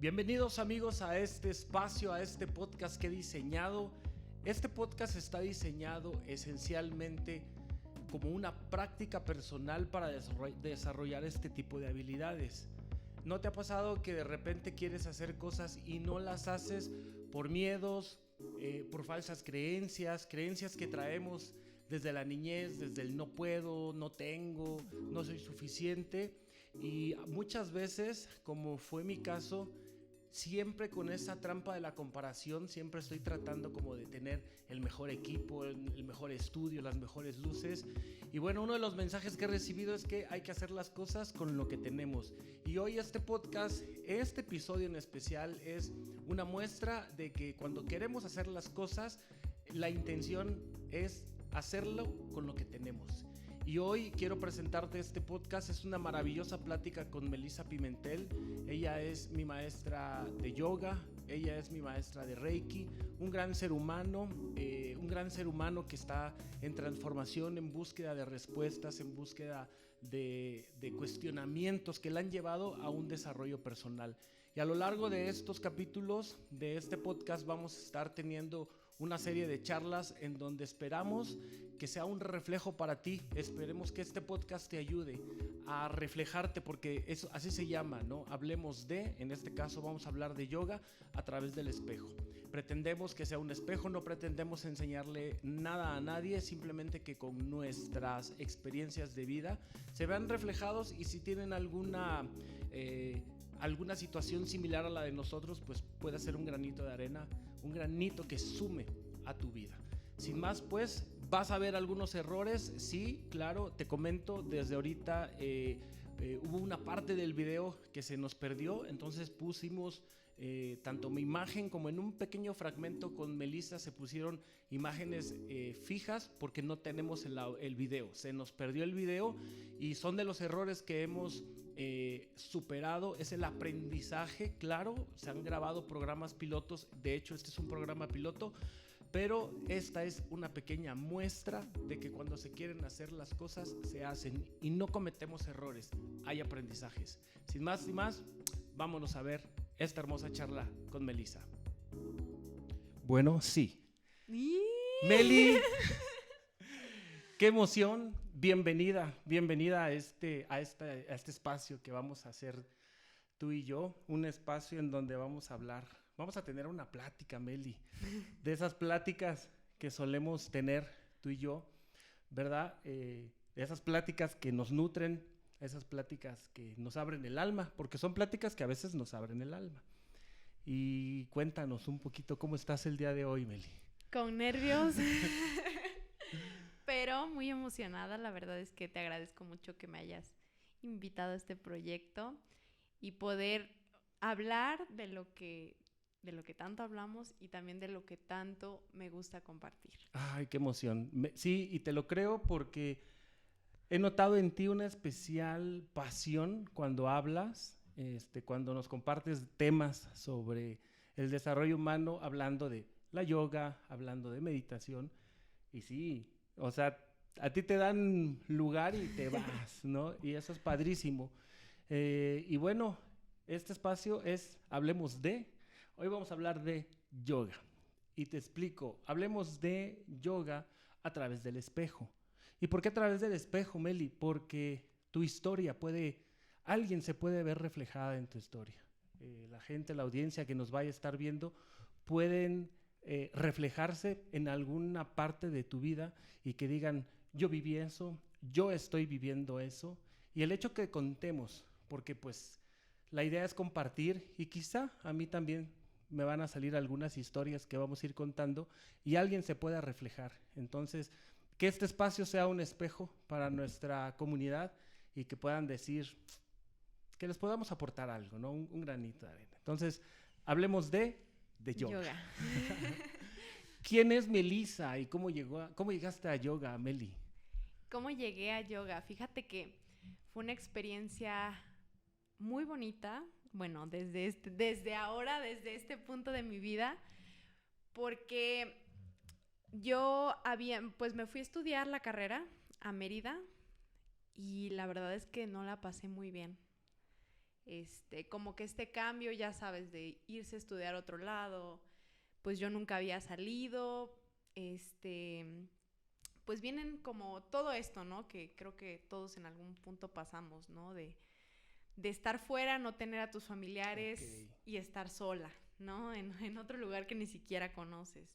Bienvenidos amigos a este espacio, a este podcast que he diseñado. Este podcast está diseñado esencialmente como una práctica personal para desarrollar este tipo de habilidades. ¿No te ha pasado que de repente quieres hacer cosas y no las haces por miedos, por falsas creencias que traemos desde la niñez, desde el no puedo, no tengo, no soy suficiente? Y muchas veces, como fue mi caso, siempre con esa trampa de la comparación, siempre estoy tratando como de tener el mejor equipo, el mejor estudio, las mejores luces. Y bueno, uno de los mensajes que he recibido es que hay que hacer las cosas con lo que tenemos. Y hoy este podcast, este episodio en especial, es una muestra de que cuando queremos hacer las cosas, la intención es hacerlo con lo que tenemos. Y hoy quiero presentarte este podcast. Es una maravillosa plática con Melissa Pimentel. Ella es mi maestra de yoga, ella es mi maestra de Reiki, un gran ser humano que está en transformación, en búsqueda de respuestas, en búsqueda de cuestionamientos que la han llevado a un desarrollo personal. Y a lo largo de estos capítulos de este podcast vamos a estar teniendo una serie de charlas en donde esperamos que sea un reflejo para ti. Esperemos que este podcast te ayude a reflejarte, porque eso así se llama, ¿no? Hablemos de, en este caso vamos a hablar de yoga a través del espejo. Pretendemos que sea un espejo, no pretendemos enseñarle nada a nadie, simplemente que con nuestras experiencias de vida se vean reflejados, y si tienen alguna situación similar a la de nosotros, pues puede ser un granito de arena, un granito que sume a tu vida. Sin más, pues, vas a ver algunos errores, sí, claro, te comento desde ahorita. Hubo una parte del video que se nos perdió, entonces pusimos tanto mi imagen como en un pequeño fragmento con Melissa se pusieron imágenes fijas porque no tenemos el video. Se nos perdió el video y son de los errores que hemos superado. Es el aprendizaje, claro, se han grabado programas pilotos, de hecho este es un programa piloto, pero esta es una pequeña muestra de que cuando se quieren hacer las cosas se hacen y no cometemos errores, hay aprendizajes. Sin más, vámonos a ver esta hermosa charla con Melissa. Bueno, sí. Meli, qué emoción, bienvenida a este espacio que vamos a hacer tú y yo, un espacio en donde vamos a tener una plática, Meli, de esas pláticas que solemos tener tú y yo, ¿verdad? De esas pláticas que nos nutren, esas pláticas que nos abren el alma, porque son pláticas que a veces nos abren el alma. Y cuéntanos un poquito cómo estás el día de hoy, Meli. Con nervios, pero muy emocionada. La verdad es que te agradezco mucho que me hayas invitado a este proyecto y poder hablar de lo que tanto hablamos y también de lo que tanto me gusta compartir. Ay, qué emoción. Sí, y te lo creo porque he notado en ti una especial pasión cuando hablas, cuando nos compartes temas sobre el desarrollo humano, hablando de la yoga, hablando de meditación. Y sí, o sea, a ti te dan lugar y te vas, ¿no? Y eso es padrísimo. Y bueno, este espacio es Hablemos de. Hoy vamos a hablar de yoga. Y te explico, hablemos de yoga a través del espejo. ¿Y por qué a través del espejo, Meli? Porque tu historia alguien se puede ver reflejada en tu historia. La gente, la audiencia que nos vaya a estar viendo, pueden reflejarse en alguna parte de tu vida y que digan, yo viví eso, yo estoy viviendo eso. Y el hecho que contemos, porque pues la idea es compartir, y quizá a mí también me van a salir algunas historias que vamos a ir contando y alguien se pueda reflejar. Entonces, que este espacio sea un espejo para nuestra comunidad y que puedan decir, que les podamos aportar algo, ¿no? Un granito de arena. Entonces, hablemos de yoga. ¿Quién es Melissa y cómo llegaste a yoga, Meli? ¿Cómo llegué a yoga? Fíjate que fue una experiencia muy bonita, bueno, desde este punto de mi vida, porque pues me fui a estudiar la carrera a Mérida y la verdad es que no la pasé muy bien. Como que este cambio, ya sabes, de irse a estudiar a otro lado, pues yo nunca había salido, pues vienen como todo esto, ¿no? Que creo que todos en algún punto pasamos, ¿no? De estar fuera, no tener a tus familiares y estar sola, ¿no? En otro lugar que ni siquiera conoces.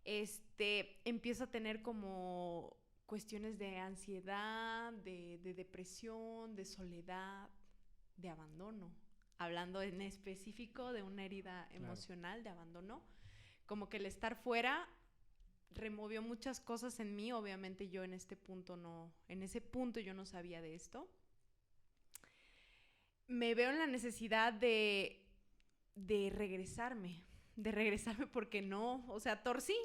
Empiezo a tener como cuestiones de ansiedad, de depresión, de soledad, de abandono. Hablando en específico de una herida emocional de abandono. Como que el estar fuera removió muchas cosas en mí. Obviamente yo en ese punto yo no sabía de esto. Me veo en la necesidad de regresarme porque no, o sea, torcí.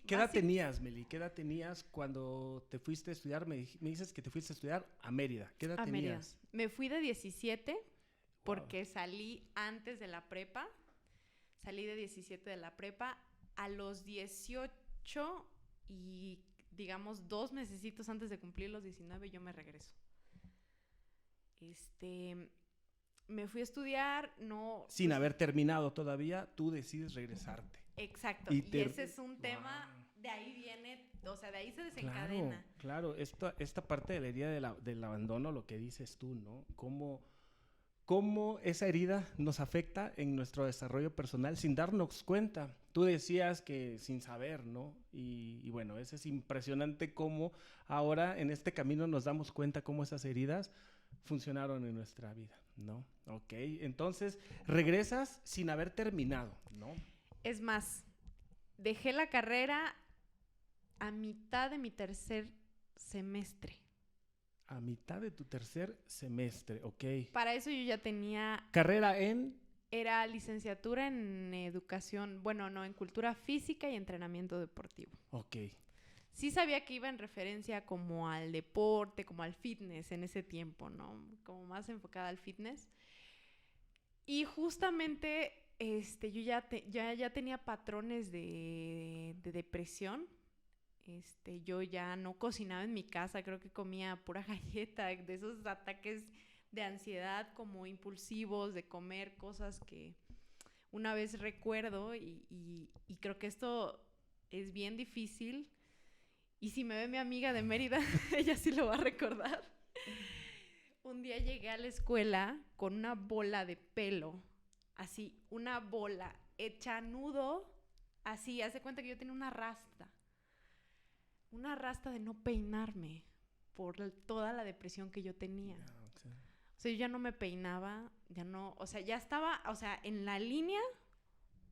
¿Qué edad tenías, Meli? ¿Qué edad tenías cuando te fuiste a estudiar? Me dices que te fuiste a estudiar a Mérida. ¿Qué edad tenías? Mérida. Me fui de 17 porque salí antes de la prepa. Salí de 17 de la prepa. A los 18 y, digamos, 2 mesecitos antes de cumplir los 19, yo me regreso. Me fui a estudiar, no... Sin haber terminado todavía, tú decides regresarte. Exacto, y ese es un tema, de ahí viene, o sea, de ahí se desencadena. Claro, esta parte de la herida del abandono, lo que dices tú, ¿no? Cómo esa herida nos afecta en nuestro desarrollo personal sin darnos cuenta. Tú decías que sin saber, ¿no? Y bueno, eso es impresionante cómo ahora en este camino nos damos cuenta cómo esas heridas funcionaron en nuestra vida, ¿no? Ok, entonces regresas sin haber terminado, ¿no? Es más, dejé la carrera a mitad de mi tercer semestre. A mitad de tu tercer semestre, ok. Para eso yo ya tenía... ¿Carrera en? Era licenciatura en educación, bueno, no, en cultura física y entrenamiento deportivo. Ok. Sí sabía que iba en referencia como al deporte, como al fitness en ese tiempo, ¿no? Como más enfocada al fitness. Y justamente yo ya tenía patrones de depresión. Yo ya no cocinaba en mi casa, creo que comía pura galleta, de esos ataques de ansiedad como impulsivos, de comer cosas que una vez recuerdo y creo que esto es bien difícil. Y si me ve mi amiga de Mérida, ella sí lo va a recordar. Un día llegué a la escuela con una bola de pelo, así, una bola hecha nudo, así, haz de cuenta que yo tenía una rasta de no peinarme por toda la depresión que yo tenía. O sea, yo ya no me peinaba, ya no, o sea, ya estaba, o sea, en la línea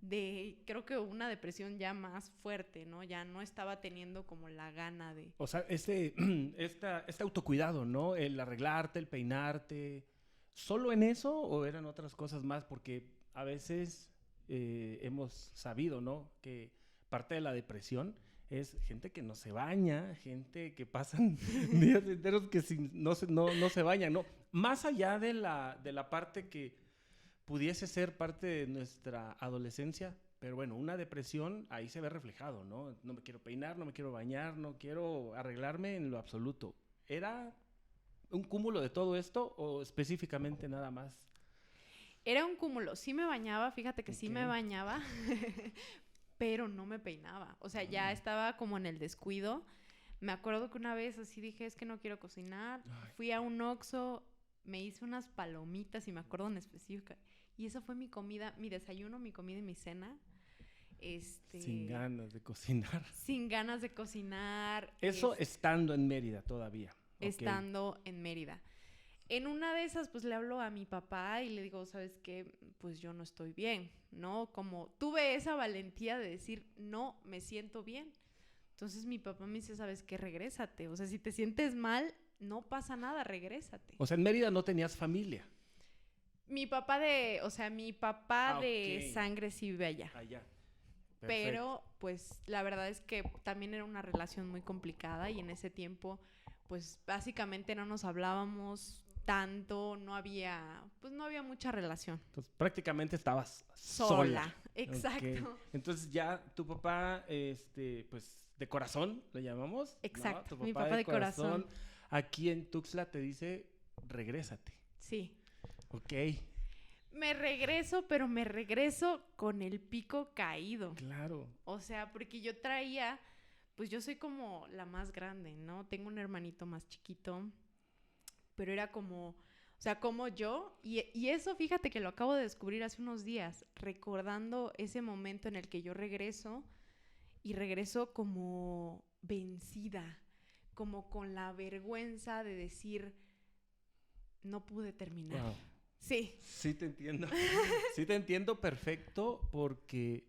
de, creo que una depresión ya más fuerte, ¿no? Ya no estaba teniendo como la gana de... O sea, este autocuidado, ¿no? El arreglarte, el peinarte, ¿solo en eso o eran otras cosas más? Porque a veces hemos sabido, ¿no? Que parte de la depresión es gente que no se baña, gente que pasan días enteros que no se bañan, ¿no? Más allá de la parte que pudiese ser parte de nuestra adolescencia, pero bueno, una depresión ahí se ve reflejado, ¿no? No me quiero peinar, no me quiero bañar, no quiero arreglarme en lo absoluto. ¿Era un cúmulo de todo esto o específicamente nada más? Era un cúmulo. Sí me bañaba, fíjate que sí me bañaba, pero no me peinaba. O sea, ya estaba como en el descuido. Me acuerdo que una vez así dije, es que no quiero cocinar. Fui a un Oxxo, me hice unas palomitas y me acuerdo en específico. Y esa fue mi comida, mi desayuno, mi comida y mi cena. Sin ganas de cocinar. Sin ganas de cocinar. Eso estando en Mérida todavía. Estando en Mérida. En una de esas, pues le hablo a mi papá y le digo, ¿sabes qué? Pues yo no estoy bien, ¿no? Como tuve esa valentía de decir, no, me siento bien. Entonces mi papá me dice, ¿sabes qué? Regrésate. O sea, si te sientes mal, no pasa nada, regrésate. O sea, en Mérida no tenías familia. Mi papá de sangre sí vive allá. Allá. Perfecto. Pero, pues, la verdad es que también era una relación muy complicada y en ese tiempo, pues, básicamente no nos hablábamos tanto, no había mucha relación. Entonces, prácticamente estabas sola. Exacto. Okay. Entonces, ya tu papá, pues, de corazón, le llamamos. Exacto, ¿no? mi papá de corazón. Aquí en Tuxtla te dice, regrésate. Sí. Ok. Me regreso, pero me regreso con el pico caído. Claro. O sea, porque yo traía, pues yo soy como la más grande, ¿no? Tengo un hermanito más chiquito, pero era como, o sea, como yo, y eso fíjate que lo acabo de descubrir hace unos días, recordando ese momento en el que yo regreso, y regreso como vencida, como con la vergüenza de decir, no pude terminar. Wow. Sí. Sí te entiendo. Sí te entiendo perfecto porque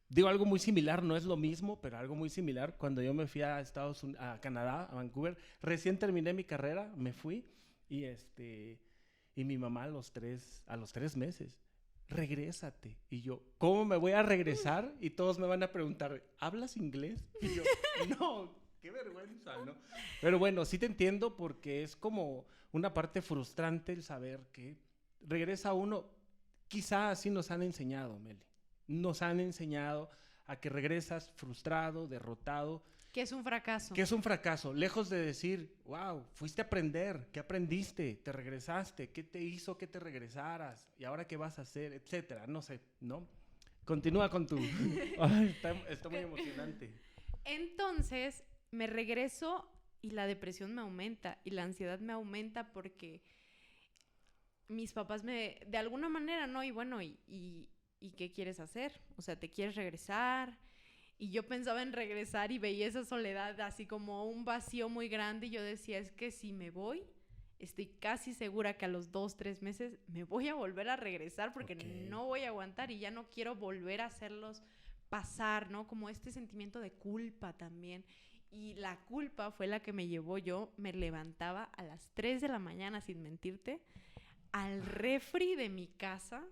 digo algo muy similar, no es lo mismo, pero algo muy similar. Cuando yo me fui a a Canadá, a Vancouver, recién terminé mi carrera, me fui y y mi mamá a los 3 meses, regrésate. Y yo, ¿cómo me voy a regresar? Y todos me van a preguntar, ¿hablas inglés? Y yo, no, qué vergüenza, ¿no? Pero bueno, sí te entiendo porque es como una parte frustrante el saber que regresa uno, quizá así nos han enseñado, Meli. Nos han enseñado a que regresas frustrado, derrotado. Que es un fracaso. Que es un fracaso. Lejos de decir, wow, fuiste a aprender, ¿qué aprendiste? ¿Te regresaste? ¿Qué te hizo que te regresaras? ¿Y ahora qué vas a hacer? Etcétera, no sé, ¿no? Continúa con tu... Ay, está muy emocionante. Entonces, me regreso y la depresión me aumenta y la ansiedad me aumenta porque mis papás de alguna manera, ¿no? Y bueno, ¿y qué quieres hacer? O sea, ¿te quieres regresar? Y yo pensaba en regresar y veía esa soledad así como un vacío muy grande y yo decía, es que si me voy, estoy casi segura que a los 2, 3 meses me voy a volver a regresar porque no voy a aguantar y ya no quiero volver a hacerlos pasar, ¿no? Como este sentimiento de culpa también. Y la culpa fue la que me llevó, yo me levantaba a las 3 de la mañana, sin mentirte, al refri de mi casa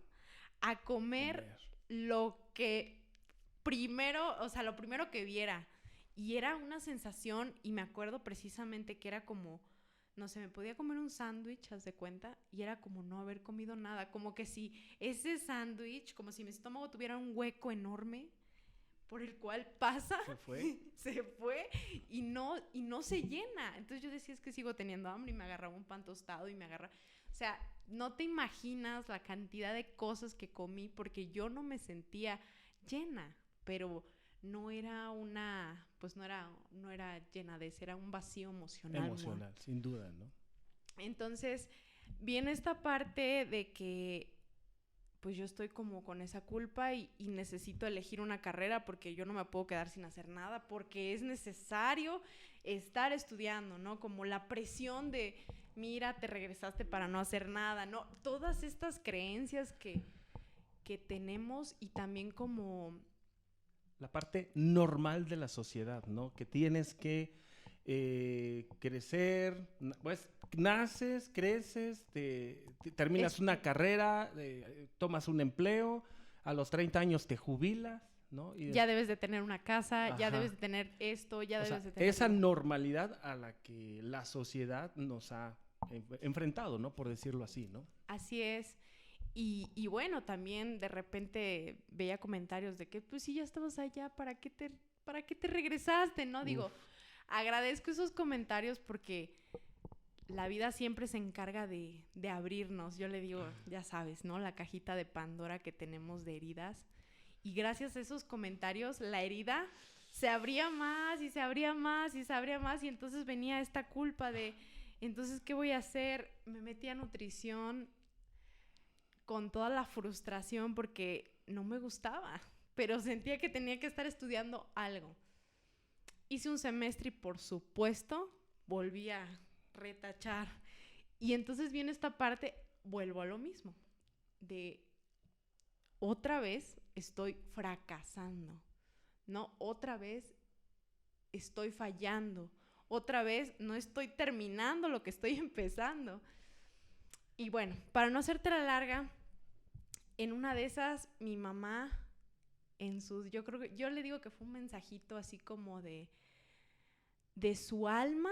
a comer lo que primero, o sea, lo primero que viera. Y era una sensación, y me acuerdo precisamente que era como, no sé, me podía comer un sándwich, haz de cuenta, y era como no haber comido nada. Como que si ese sándwich, como si mi estómago tuviera un hueco enorme por el cual pasa, se fue y no se llena. Entonces yo decía, es que sigo teniendo hambre y me agarraba un pan tostado y me agarraba... O sea, no te imaginas la cantidad de cosas que comí porque yo no me sentía llena, pero no era una, pues no era llenadez, era un vacío emocional. Emocional, sin duda, ¿no? Entonces, viene esta parte de que pues yo estoy como con esa culpa y necesito elegir una carrera porque yo no me puedo quedar sin hacer nada, porque es necesario estar estudiando, ¿no? Como la presión de, mira, te regresaste para no hacer nada, ¿no? Todas estas creencias que tenemos y también como... La parte normal de la sociedad, ¿no? Que tienes que crecer, pues naces, creces, terminas una carrera, tomas un empleo, a los 30 años te jubilas, ¿no? Ya debes de tener una casa, ya debes de tener esto, ya debes de tener... Esa normalidad a la que la sociedad nos ha enfrentado, ¿no? Por decirlo así, ¿no? Así es. Y bueno, también de repente veía comentarios de que, pues si ya estabas allá, ¿para qué te regresaste? ¿No? Digo, agradezco esos comentarios porque la vida siempre se encarga de abrirnos. Yo le digo, ya sabes, ¿no? La cajita de Pandora que tenemos de heridas. Y gracias a esos comentarios, la herida se abría más y se abría más y se abría más. Y entonces venía esta culpa de, entonces, ¿qué voy a hacer? Me metí a nutrición con toda la frustración porque no me gustaba, pero sentía que tenía que estar estudiando algo. Hice un semestre y por supuesto volví a retachar. Y entonces viene esta parte, vuelvo a lo mismo, de otra vez estoy fracasando, ¿no? Otra vez estoy fallando, otra vez no estoy terminando lo que estoy empezando. Y bueno, para no hacerte la larga, en una de esas, mi mamá, yo creo que, yo le digo que fue un mensajito así como de su alma,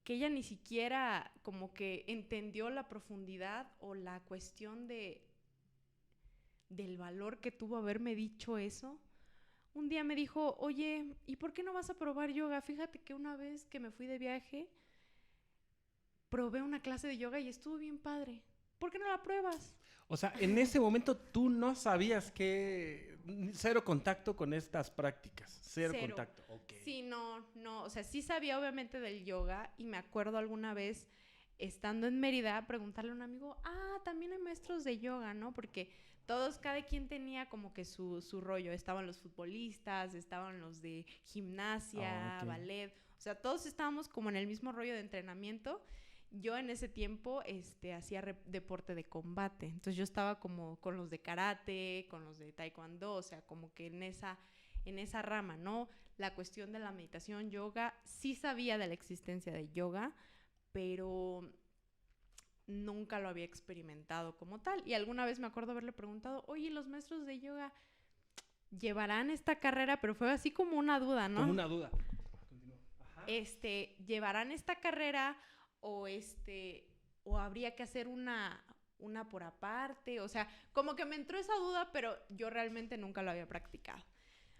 que ella ni siquiera como que entendió la profundidad o la cuestión del valor que tuvo haberme dicho eso. Un día me dijo, oye, ¿y por qué no vas a probar yoga? Fíjate que una vez que me fui de viaje, probé una clase de yoga y estuvo bien padre. ¿por qué no la pruebas? O sea, en ese momento tú no sabías que... Cero contacto con estas prácticas. Cero contacto. Okay. Sí, no. O sea, sí sabía obviamente del yoga y me acuerdo alguna vez estando en Mérida preguntarle a un amigo, también hay maestros de yoga, ¿no? Porque cada quien tenía como que su rollo. Estaban los futbolistas, estaban los de gimnasia, Okay. ballet. O sea, todos estábamos como en el mismo rollo de entrenamiento. Yo en ese tiempo hacía deporte de combate. Entonces yo estaba como con los de karate, con los de taekwondo, o sea, como que en esa rama, ¿no? La cuestión de la meditación, yoga, sí sabía de la existencia de yoga, pero nunca lo había experimentado como tal. Y alguna vez me acuerdo haberle preguntado, oye, ¿los maestros de yoga llevarán esta carrera? Pero fue así como una duda, ¿no? Como una duda. Ajá. ¿Llevarán esta carrera o habría que hacer una por aparte? O sea, como que me entró esa duda, pero yo realmente nunca lo había practicado.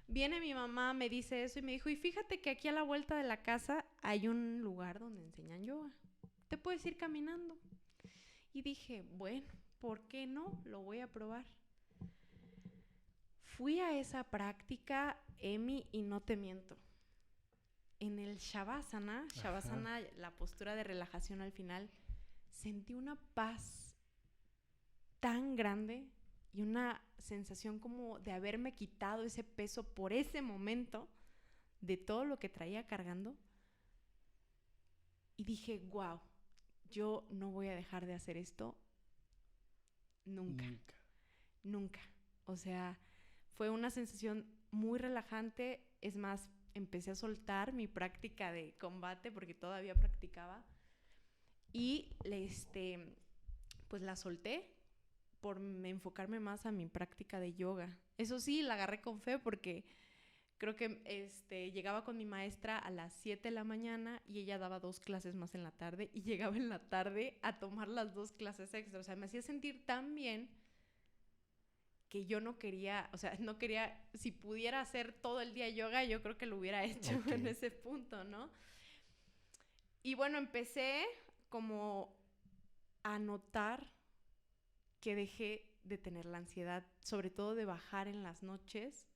Viene mi mamá, me dice eso y me dijo, y fíjate que aquí a la vuelta de la casa hay un lugar donde enseñan yoga. Te puedes ir caminando. Y dije, bueno, ¿por qué no? Lo voy a probar. Fui a esa práctica, Emi, y no te miento. En el Shavasana, la postura de relajación al final, sentí una paz tan grande y una sensación como de haberme quitado ese peso por ese momento de todo lo que traía cargando. Y dije, wow, yo no voy a dejar de hacer esto nunca. O sea, fue una sensación muy relajante. Es más, empecé a soltar mi práctica de combate porque todavía practicaba y pues la solté por enfocarme más a mi práctica de yoga. Eso sí, la agarré con fe porque creo que llegaba con mi maestra a las 7 de la mañana y ella daba 2 clases más en la tarde y llegaba en la tarde a tomar las 2 clases extra. O sea, me hacía sentir tan bien que yo no quería, si pudiera hacer todo el día yoga, yo creo que lo hubiera hecho en ese punto, ¿no? Y bueno, empecé como a notar que dejé de tener la ansiedad, sobre todo de bajar en las noches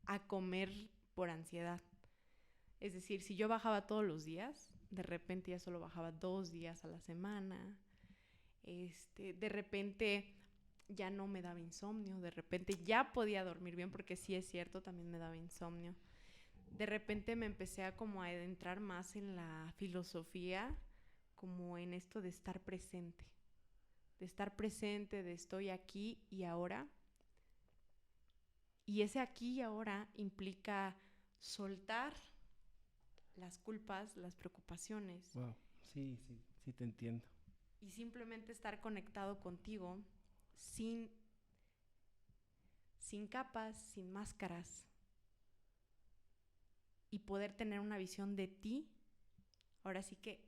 a comer por ansiedad. Es decir, si yo bajaba todos los días, de repente ya solo bajaba 2 días a la semana. De repente ya no me daba insomnio, de repente ya podía dormir bien, porque sí es cierto, también me daba insomnio. De repente me empecé a como a adentrar más en la filosofía, como en esto de estar presente, de estoy aquí y ahora. Y ese aquí y ahora implica soltar las culpas, las preocupaciones. Wow, sí te entiendo. Y simplemente estar conectado contigo sin capas, sin máscaras. Y poder tener una visión de ti, ahora sí que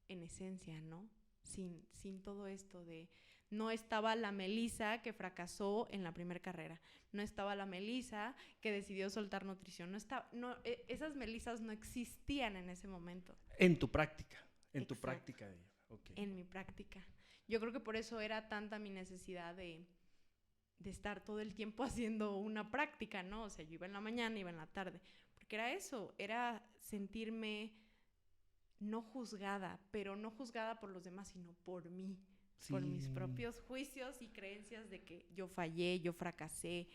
en esencia, ¿no? Sin todo esto de... No estaba la Melissa que fracasó en la primera carrera. No estaba la Melissa que decidió soltar nutrición. Esas Melissas no existían en ese momento. En tu práctica. En Exacto. Tu práctica de yoga. Okay. En mi práctica. Yo creo que por eso era tanta mi necesidad de estar todo el tiempo haciendo una práctica, ¿no? O sea, yo iba en la mañana, iba en la tarde. Porque era eso, era sentirme no juzgada, pero no juzgada por los demás, sino por mí. Sí. Por mis propios juicios y creencias de que yo fallé, yo fracasé,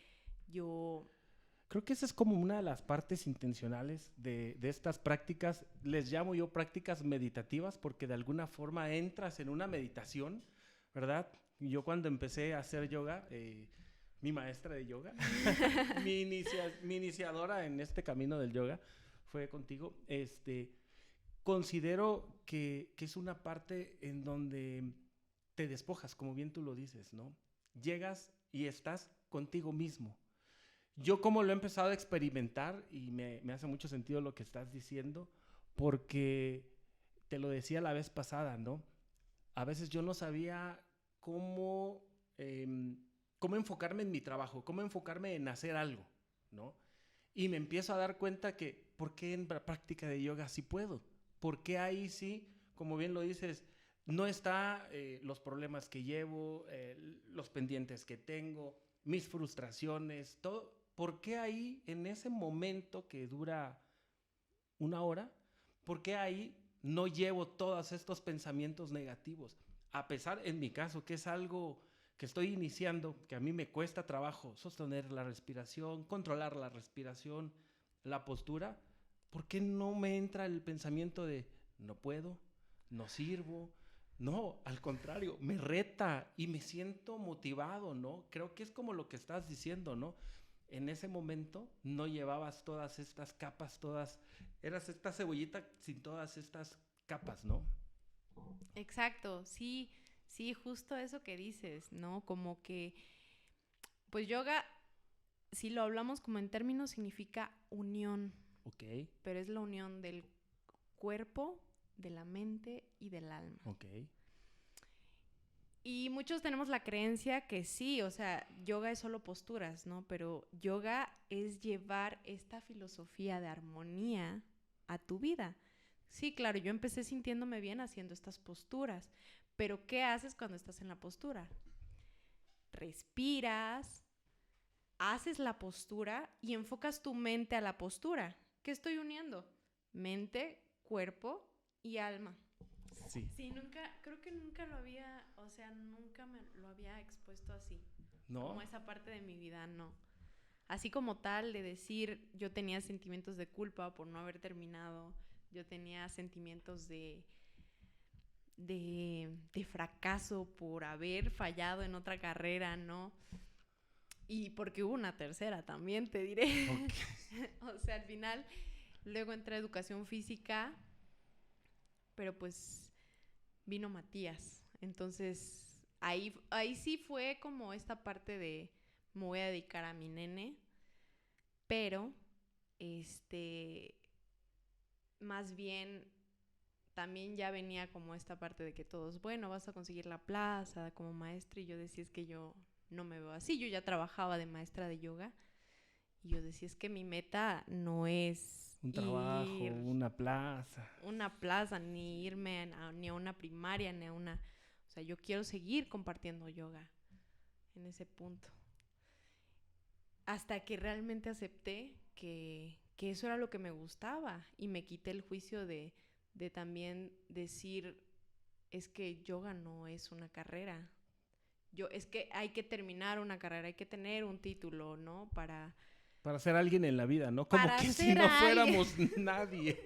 Creo que esa es como una de las partes intencionales de estas prácticas. Les llamo yo prácticas meditativas porque de alguna forma entras en una meditación, ¿verdad? Yo cuando empecé a hacer yoga, mi maestra de yoga, mi iniciadora en este camino del yoga fue contigo. Considero que es una parte en donde te despojas, como bien tú lo dices, ¿no? Llegas y estás contigo mismo. Yo como lo he empezado a experimentar y me hace mucho sentido lo que estás diciendo, porque te lo decía la vez pasada, ¿no? A veces yo no sabía cómo enfocarme en mi trabajo, cómo enfocarme en hacer algo, ¿no? Y me empiezo a dar cuenta que, ¿por qué en la práctica de yoga sí puedo? ¿Por qué ahí sí, como bien lo dices, no está los problemas que llevo, los pendientes que tengo, mis frustraciones, todo. ¿Por qué ahí, en ese momento que dura 1 hora, por qué ahí no llevo todos estos pensamientos negativos? A pesar, en mi caso, que es algo que estoy iniciando, que a mí me cuesta trabajo sostener la respiración, controlar la respiración, la postura, ¿por qué no me entra el pensamiento de no puedo, no sirvo? No, al contrario, me reta y me siento motivado, ¿no? Creo que es como lo que estás diciendo, ¿no? En ese momento no llevabas todas estas capas, eras esta cebollita sin todas estas capas, ¿no? Exacto, sí, sí, justo eso que dices, ¿no? Como que, pues yoga, si lo hablamos como en términos, significa unión, Ok, pero es la unión del cuerpo, de la mente y del alma. ok. Y muchos tenemos la creencia que sí, o sea, yoga es solo posturas, ¿no? Pero yoga es llevar esta filosofía de armonía a tu vida. Sí, claro, yo empecé sintiéndome bien haciendo estas posturas, pero ¿qué haces cuando estás en la postura? Respiras, haces la postura y enfocas tu mente a la postura. ¿Qué estoy uniendo? Mente, cuerpo y alma. Sí. Sí, creo que nunca lo había, o sea, nunca me lo había expuesto así. ¿No? Como esa parte de mi vida, no. Así como tal, de decir, yo tenía sentimientos de culpa por no haber terminado, yo tenía sentimientos de fracaso por haber fallado en otra carrera, ¿no? Y porque hubo una tercera también, te diré. Okay. O sea, al final, luego entré a educación física, pero pues vino Matías. Entonces, ahí sí fue como esta parte de me voy a dedicar a mi nene, pero más bien también ya venía como esta parte de que todos, bueno, vas a conseguir la plaza como maestra, y yo decía, es que yo no me veo así. Yo ya trabajaba de maestra de yoga y yo decía, es que mi meta no es Un trabajo, una plaza, ni irme ni a una primaria, ni a una... O sea, yo quiero seguir compartiendo yoga en ese punto. Hasta que realmente acepté que eso era lo que me gustaba y me quité el juicio de también decir, es que yoga no es una carrera. Es que hay que terminar una carrera, hay que tener un título, ¿no? Para ser alguien en la vida, ¿no? Como que si no fuéramos nadie.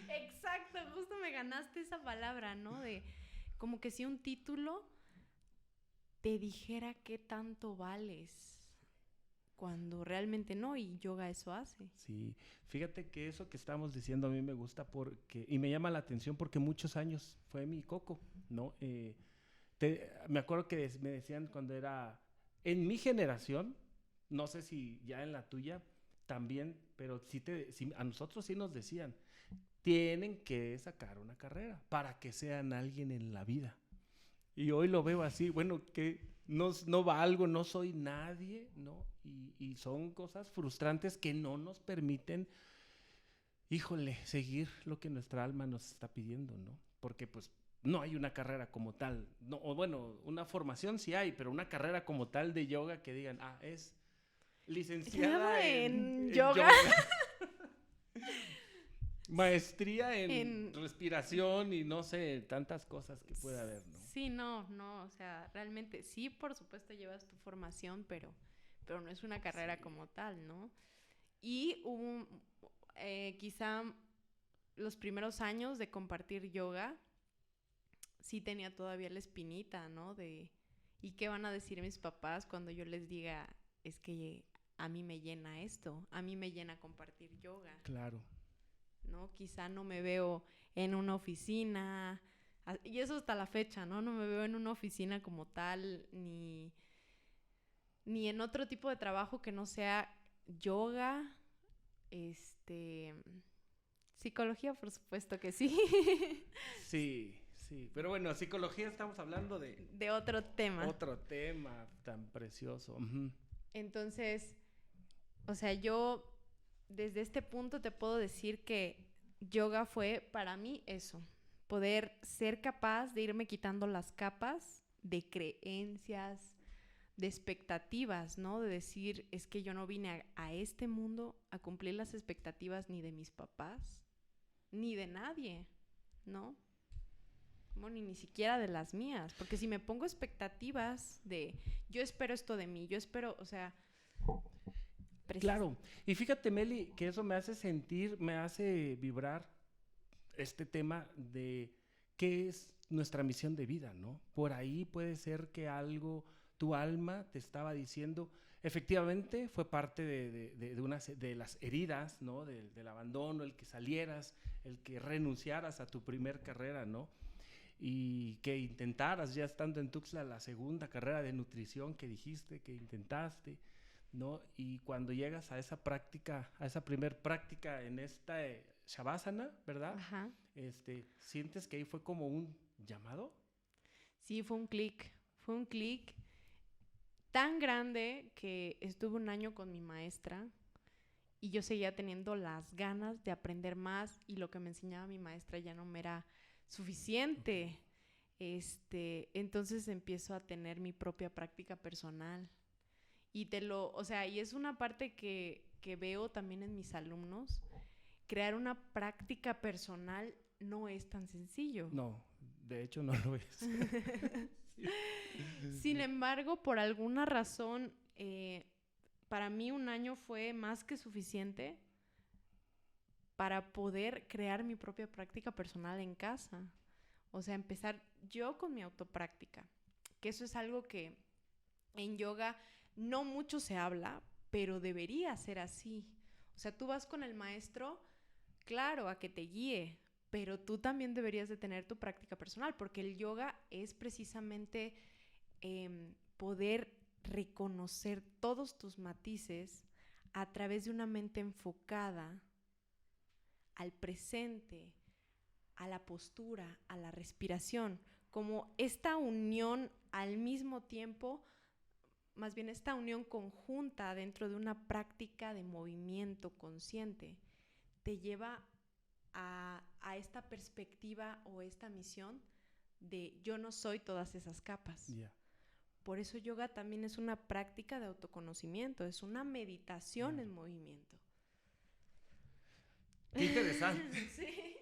Exacto, justo me ganaste esa palabra, ¿no? De como que si un título te dijera qué tanto vales, cuando realmente no, y yoga eso hace. Sí, fíjate que eso que estamos diciendo a mí me gusta y me llama la atención porque muchos años fue mi coco, ¿no? Me acuerdo que me decían cuando era en mi generación, no sé si ya en la tuya también, pero a nosotros sí nos decían, tienen que sacar una carrera para que sean alguien en la vida. Y hoy lo veo así, bueno, que no valgo, no soy nadie, ¿no? Y son cosas frustrantes que no nos permiten, híjole, seguir lo que nuestra alma nos está pidiendo, ¿no? Porque pues no hay una carrera como tal, no, o bueno, una formación sí hay, pero una carrera como tal de yoga que digan, es licenciada en yoga. Maestría en respiración y no sé, tantas cosas que puede haber, ¿no? Sí, no, o sea, realmente sí, por supuesto llevas tu formación, pero no es una carrera sí, como tal, ¿no? Y hubo quizá los primeros años de compartir yoga, sí tenía todavía la espinita, ¿no? ¿Y qué van a decir mis papás cuando yo les diga, es que a mí me llena esto, a mí me llena compartir yoga? Claro. ¿No? Quizá no me veo en una oficina, y eso hasta la fecha, ¿no? No me veo en una oficina como tal, ni en otro tipo de trabajo que no sea yoga, psicología, por supuesto que sí. Sí, pero bueno, psicología estamos hablando de otro tema. Otro tema tan precioso. Uh-huh. Entonces, o sea, yo desde este punto te puedo decir que yoga fue para mí eso, poder ser capaz de irme quitando las capas de creencias, de expectativas, ¿no? De decir, es que yo no vine a este mundo a cumplir las expectativas ni de mis papás, ni de nadie, ¿no? Bueno, ni siquiera de las mías, porque si me pongo expectativas de, yo espero esto de mí, yo espero, o sea... Claro, y fíjate, Meli, que eso me hace sentir, me hace vibrar este tema de qué es nuestra misión de vida, ¿no? Por ahí puede ser que algo, tu alma te estaba diciendo, efectivamente fue parte de las heridas, ¿no? Del abandono, el que salieras, el que renunciaras a tu primer carrera, ¿no? Y que intentaras, ya estando en Tuxtla, la segunda carrera de nutrición que dijiste que intentaste, ¿no? Y cuando llegas a esa práctica, a esa primer práctica en esta Shavasana, ¿verdad? Ajá. ¿Sientes que ahí fue como un llamado? Sí, fue un clic tan grande que estuve un año con mi maestra y yo seguía teniendo las ganas de aprender más y lo que me enseñaba mi maestra ya no me era suficiente. Entonces empiezo a tener mi propia práctica personal. Y y es una parte que veo también en mis alumnos. Crear una práctica personal no es tan sencillo. No, de hecho no lo es. Sin embargo, por alguna razón, para mí un año fue más que suficiente para poder crear mi propia práctica personal en casa. O sea, empezar yo con mi autopráctica, que eso es algo que en yoga no mucho se habla, pero debería ser así. O sea, tú vas con el maestro, claro, a que te guíe, pero tú también deberías de tener tu práctica personal, porque el yoga es precisamente poder reconocer todos tus matices a través de una mente enfocada al presente, a la postura, a la respiración, como esta unión al mismo tiempo, más bien esta unión conjunta dentro de una práctica de movimiento consciente, te lleva a esta perspectiva o esta misión de yo no soy todas esas capas. Yeah. Por eso yoga también es una práctica de autoconocimiento, es una meditación en movimiento. Qué interesante. Sí.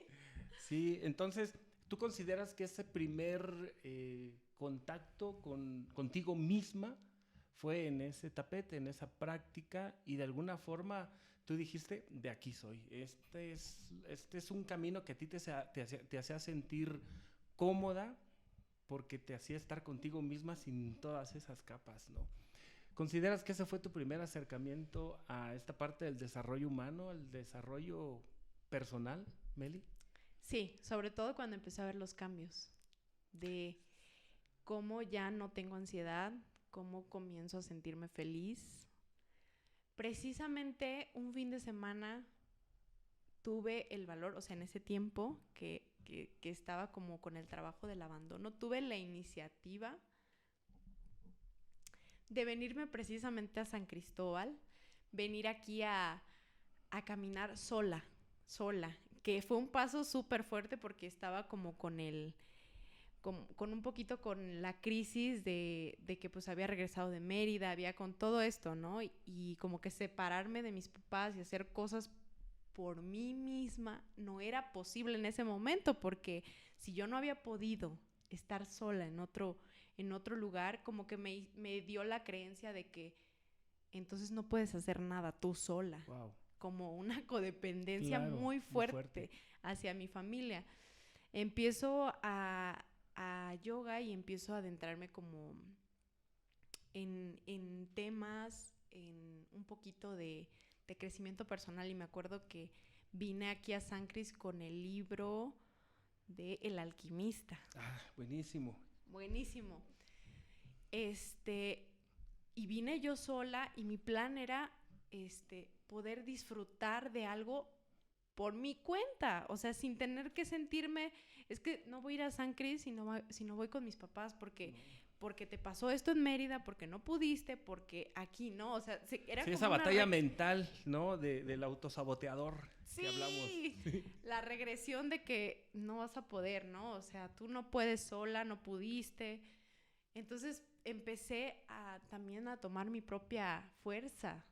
Sí, entonces, ¿tú consideras que ese primer contacto contigo misma fue en ese tapete, en esa práctica, y de alguna forma tú dijiste, de aquí soy? Este es un camino que a ti te hacía sentir cómoda porque te hacía estar contigo misma sin todas esas capas, ¿no? ¿Consideras que ese fue tu primer acercamiento a esta parte del desarrollo humano, el desarrollo personal, Meli? Sí, sobre todo cuando empecé a ver los cambios de cómo ya no tengo ansiedad, cómo comienzo a sentirme feliz. Precisamente un fin de semana tuve el valor, o sea, en ese tiempo que estaba como con el trabajo del abandono, tuve la iniciativa de venirme precisamente a San Cristóbal, venir aquí a caminar sola, que fue un paso súper fuerte porque estaba como con un poquito con la crisis de que pues había regresado de Mérida, había con todo esto, ¿no? Y como que separarme de mis papás y hacer cosas por mí misma no era posible en ese momento, porque si yo no había podido estar sola en otro lugar, como que me dio la creencia de que entonces no puedes hacer nada tú sola. Wow. Como una codependencia Claro, muy fuerte hacia mi familia. Empiezo a yoga y empiezo a adentrarme como en temas, en un poquito de crecimiento personal, y me acuerdo que vine aquí a San Cris con el libro de El Alquimista. Ah, buenísimo. Buenísimo. Y vine yo sola y mi plan era poder disfrutar de algo por mi cuenta, o sea, sin tener que sentirme, es que no voy a ir a San Cris si no voy con mis papás, porque porque te pasó esto en Mérida, porque no pudiste, porque aquí no, o sea, era Sí, como esa batalla mental, ¿no? Del autosaboteador que hablamos. Sí, la regresión de que no vas a poder, ¿no? O sea, tú no puedes sola, no pudiste. Entonces empecé también a tomar mi propia fuerza,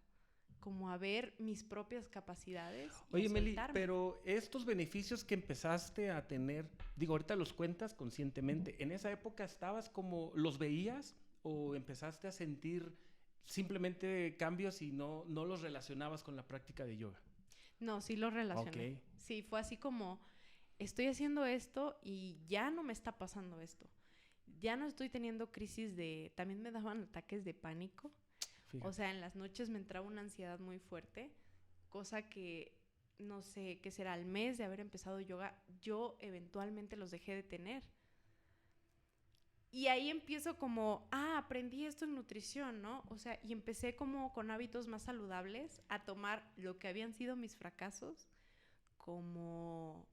como a ver mis propias capacidades y Oye, a Meli, soltarme. pero estos beneficios que empezaste a tener, digo, ahorita los cuentas conscientemente, ¿en esa época estabas como, los veías o empezaste a sentir simplemente cambios y no los relacionabas con la práctica de yoga? No, sí lo relacioné. Ok. Sí, fue así como, estoy haciendo esto y ya no me está pasando esto. Ya no estoy teniendo crisis también me daban ataques de pánico. Fíjate. O sea, en las noches me entraba una ansiedad muy fuerte, cosa que, no sé, qué será, al mes de haber empezado yoga, yo eventualmente los dejé de tener. Y ahí empiezo como, aprendí esto en nutrición, ¿no? O sea, y empecé como con hábitos más saludables a tomar lo que habían sido mis fracasos como,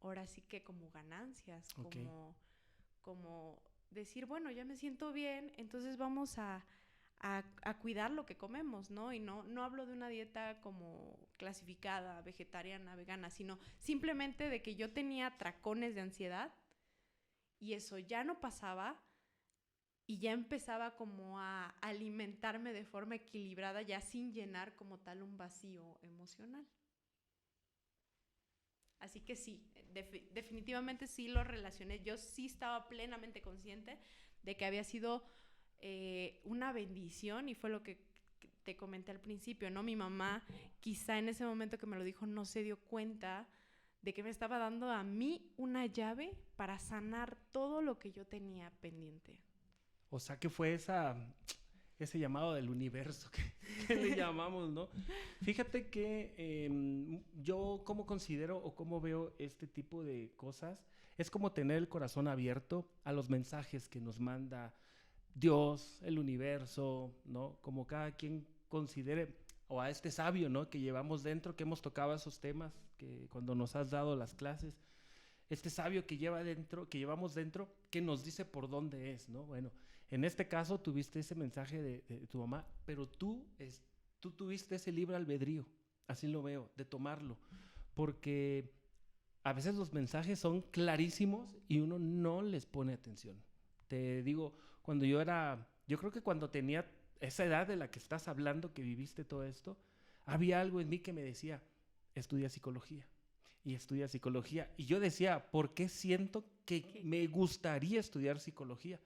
ahora sí que como ganancias, Okay. como decir, bueno, ya me siento bien, entonces vamos a cuidar lo que comemos, ¿no? Y no hablo de una dieta como clasificada, vegetariana, vegana, sino simplemente de que yo tenía tracones de ansiedad y eso ya no pasaba y ya empezaba como a alimentarme de forma equilibrada, ya sin llenar como tal un vacío emocional. Así que sí, definitivamente sí lo relacioné. Yo sí estaba plenamente consciente de que había sido una bendición y fue lo que te comenté al principio, ¿no? Mi mamá quizá en ese momento que me lo dijo no se dio cuenta de que me estaba dando a mí una llave para sanar todo lo que yo tenía pendiente. O sea, que fue ese llamado del universo que le llamamos, ¿no? Fíjate que yo como considero o como veo este tipo de cosas, es como tener el corazón abierto a los mensajes que nos manda Dios, el universo, ¿no? Como cada quien considere, o a este sabio, ¿no? Que llevamos dentro, que hemos tocado esos temas, que cuando nos has dado las clases, este sabio que llevamos dentro, que nos dice por dónde es, ¿no? Bueno, en este caso tuviste ese mensaje de tu mamá, pero tú tuviste ese libre albedrío, así lo veo, de tomarlo, porque a veces los mensajes son clarísimos y uno no les pone atención. Te digo, yo creo que cuando tenía esa edad de la que estás hablando, que viviste todo esto, había algo en mí que me decía, estudia psicología. Y estudia psicología. Y yo decía, ¿por qué siento que me gustaría estudiar psicología?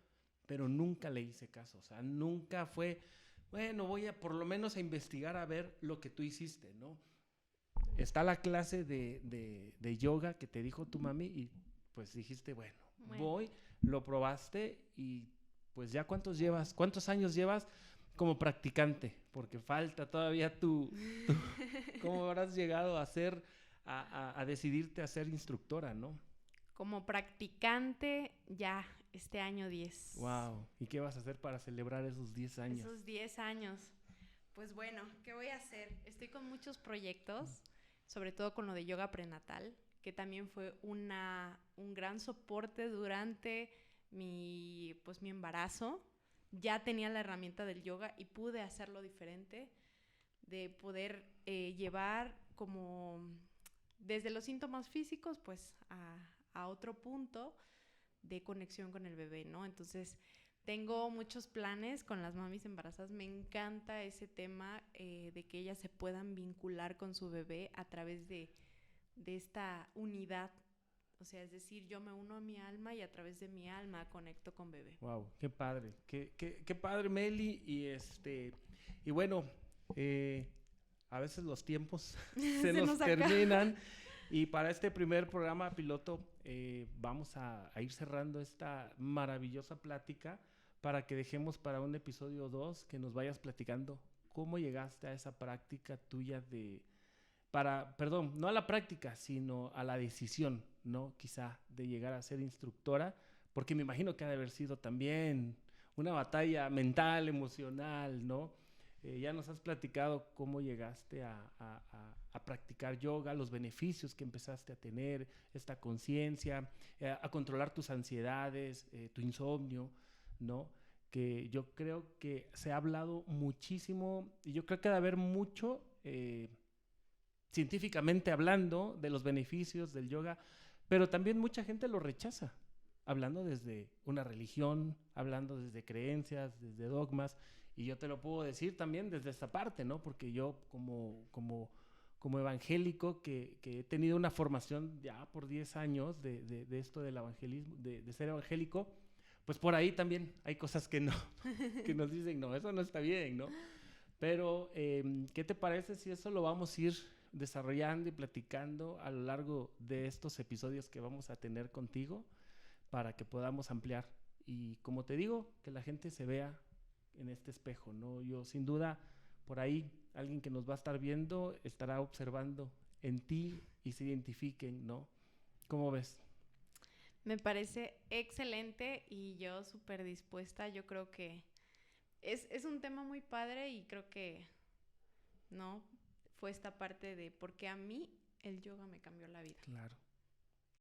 Pero nunca le hice caso. O sea, nunca fue, bueno, voy a por lo menos a investigar a ver lo que tú hiciste, ¿no? Está la clase de yoga que te dijo tu mami y pues dijiste, bueno, voy, lo probaste y pues ya cuántos años llevas como practicante, porque falta todavía cómo habrás llegado a ser, a decidirte a ser instructora, ¿no? Como practicante, ya este año 10. Wow. ¿Y qué vas a hacer para celebrar esos 10 años? Esos 10 años. Pues bueno, ¿qué voy a hacer? Estoy con muchos proyectos, sobre todo con lo de yoga prenatal, que también fue un gran soporte durante mi embarazo. Ya tenía la herramienta del yoga y pude hacerlo diferente, de poder llevar como desde los síntomas físicos pues a otro punto de conexión con el bebé, ¿no? Entonces tengo muchos planes con las mamis embarazadas. Me encanta ese tema de que ellas se puedan vincular con su bebé a través de esta unidad. O sea, es decir, yo me uno a mi alma y a través de mi alma conecto con bebé. Wow, qué padre. Qué padre, Meli. Y bueno, a veces los tiempos se nos terminan. Y para este primer programa piloto vamos a ir cerrando esta maravillosa plática para que dejemos para un episodio 2 que nos vayas platicando cómo llegaste a esa práctica tuya no a la práctica, sino a la decisión, ¿no? Quizá de llegar a ser instructora, porque me imagino que ha de haber sido también una batalla mental, emocional, ¿no? Ya nos has platicado cómo llegaste a practicar yoga, los beneficios que empezaste a tener, esta conciencia, a controlar tus ansiedades, tu insomnio, ¿no? que yo creo que se ha hablado muchísimo y yo creo que debe haber mucho, científicamente hablando, de los beneficios del yoga, pero también mucha gente lo rechaza, hablando desde una religión, hablando desde creencias, desde dogmas, y yo te lo puedo decir también desde esta parte, ¿no? Porque yo como evangélico que he tenido una formación ya por 10 años de esto del evangelismo, de ser evangélico, pues por ahí también hay cosas que no, que nos dicen, no, eso no está bien, ¿no? Pero, ¿qué te parece si eso lo vamos a ir desarrollando y platicando a lo largo de estos episodios que vamos a tener contigo para que podamos ampliar? Y como te digo, que la gente se vea en este espejo, ¿no? Yo sin duda, por ahí, alguien que nos va a estar viendo estará observando en ti y se identifiquen, ¿no? ¿Cómo ves? Me parece excelente y yo súper dispuesta. Yo creo que es un tema muy padre y creo que, ¿no? Fue esta parte de por qué a mí el yoga me cambió la vida. Claro.